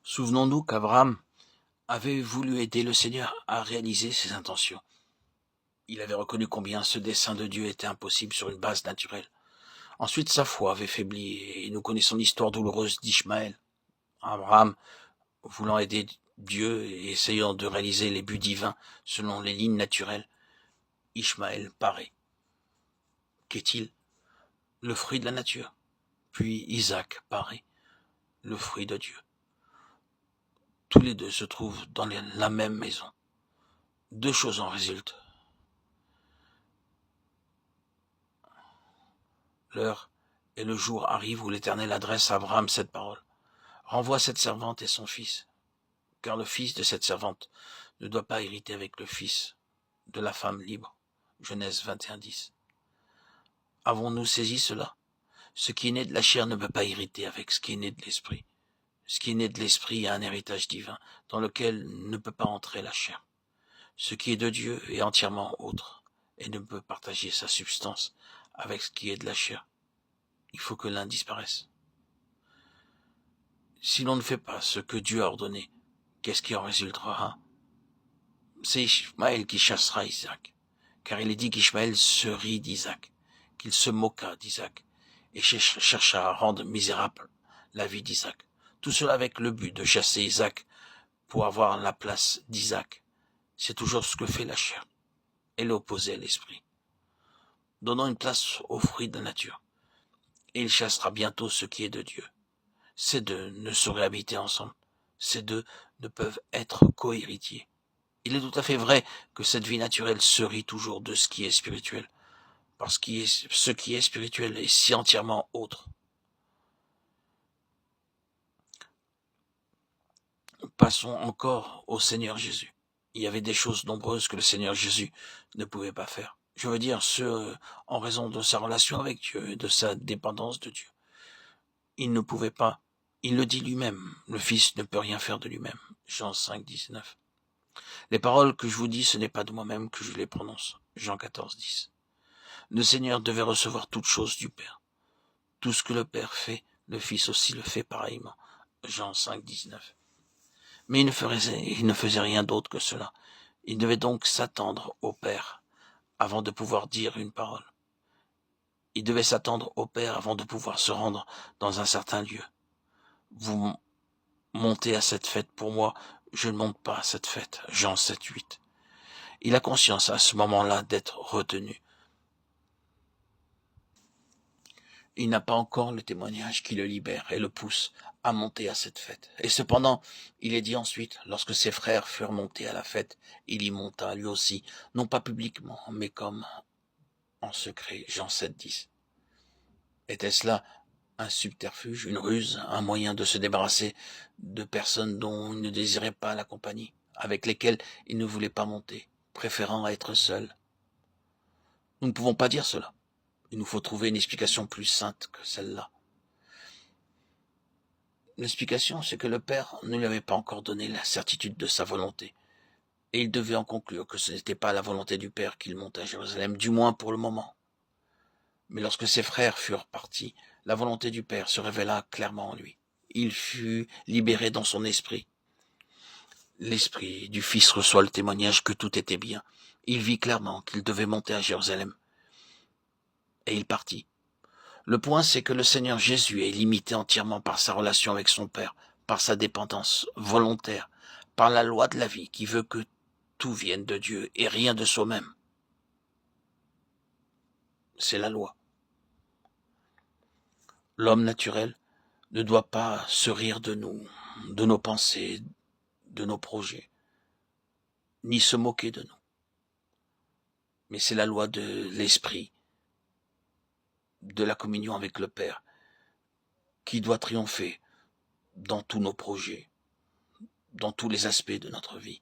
Souvenons-nous qu'Abraham avait voulu aider le Seigneur à réaliser ses intentions. Il avait reconnu combien ce dessein de Dieu était impossible sur une base naturelle. Ensuite, sa foi avait faibli et nous connaissons l'histoire douloureuse d'Ishmaël. Abraham, voulant aider Dieu et essayant de réaliser les buts divins selon les lignes naturelles, Ishmaël paraît. Qu'est-il? Le fruit de la nature. Puis Isaac paraît, le fruit de Dieu. Tous les deux se trouvent dans la même maison. Deux choses en résultent. L'heure et le jour arrivent où l'Éternel adresse à Abraham cette parole. Renvoie cette servante et son fils, car le fils de cette servante ne doit pas hériter avec le fils de la femme libre. Genèse 21:10. Avons-nous saisi cela? Ce qui est né de la chair ne peut pas hériter avec ce qui est né de l'esprit. Ce qui est né de l'esprit a un héritage divin, dans lequel ne peut pas entrer la chair. Ce qui est de Dieu est entièrement autre, et ne peut partager sa substance avec ce qui est de la chair. Il faut que l'un disparaisse. Si l'on ne fait pas ce que Dieu a ordonné, qu'est-ce qui en résultera? C'est Ishmaël qui chassera Isaac, car il est dit qu'Ishmaël se rit d'Isaac, qu'il se moqua d'Isaac, et chercha à rendre misérable la vie d'Isaac. Tout cela avec le but de chasser Isaac pour avoir la place d'Isaac. C'est toujours ce que fait la chair. Elle est opposée à l'esprit. Donnons une place aux fruits de la nature, et il chassera bientôt ce qui est de Dieu. Ces deux ne sauraient habiter ensemble. Ces deux ne peuvent être co-héritiers. Il est tout à fait vrai que cette vie naturelle se rit toujours de ce qui est spirituel, parce que ce qui est spirituel est si entièrement autre. Passons encore au Seigneur Jésus. Il y avait des choses nombreuses que le Seigneur Jésus ne pouvait pas faire. Je veux dire, en raison de sa relation avec Dieu et de sa dépendance de Dieu. Il ne pouvait pas. Il le dit lui-même. Le Fils ne peut rien faire de lui-même. Jean 5:19. Les paroles que je vous dis, ce n'est pas de moi-même que je les prononce. Jean 14:10. Le Seigneur devait recevoir toutes choses du Père. Tout ce que le Père fait, le Fils aussi le fait pareillement. Jean 5:19. Mais il ne faisait rien d'autre que cela. Il devait donc s'attendre au Père avant de pouvoir dire une parole. Il devait s'attendre au Père avant de pouvoir se rendre dans un certain lieu. Vous montez à cette fête pour moi, je ne monte pas à cette fête. Jean 7:8. Il a conscience à ce moment-là d'être retenu. Il n'a pas encore le témoignage qui le libère et le pousse à monter à cette fête. Et cependant, il est dit ensuite, lorsque ses frères furent montés à la fête, il y monta lui aussi, non pas publiquement, mais comme en secret. Jean 7:10. Était-ce là un subterfuge, une ruse, un moyen de se débarrasser de personnes dont il ne désirait pas la compagnie, avec lesquelles il ne voulait pas monter, préférant être seul? Nous ne pouvons pas dire cela. Il nous faut trouver une explication plus sainte que celle-là. L'explication, c'est que le Père ne lui avait pas encore donné la certitude de sa volonté. Et il devait en conclure que ce n'était pas la volonté du Père qu'il monte à Jérusalem, du moins pour le moment. Mais lorsque ses frères furent partis, la volonté du Père se révéla clairement en lui. Il fut libéré dans son esprit. L'esprit du Fils reçoit le témoignage que tout était bien. Il vit clairement qu'il devait monter à Jérusalem. Et il partit. Le point, c'est que le Seigneur Jésus est limité entièrement par sa relation avec son Père, par sa dépendance volontaire, par la loi de la vie qui veut que tout vienne de Dieu et rien de soi-même. C'est la loi. L'homme naturel ne doit pas se rire de nous, de nos pensées, de nos projets, ni se moquer de nous. Mais c'est la loi de l'esprit, de la communion avec le Père, qui doit triompher dans tous nos projets, dans tous les aspects de notre vie.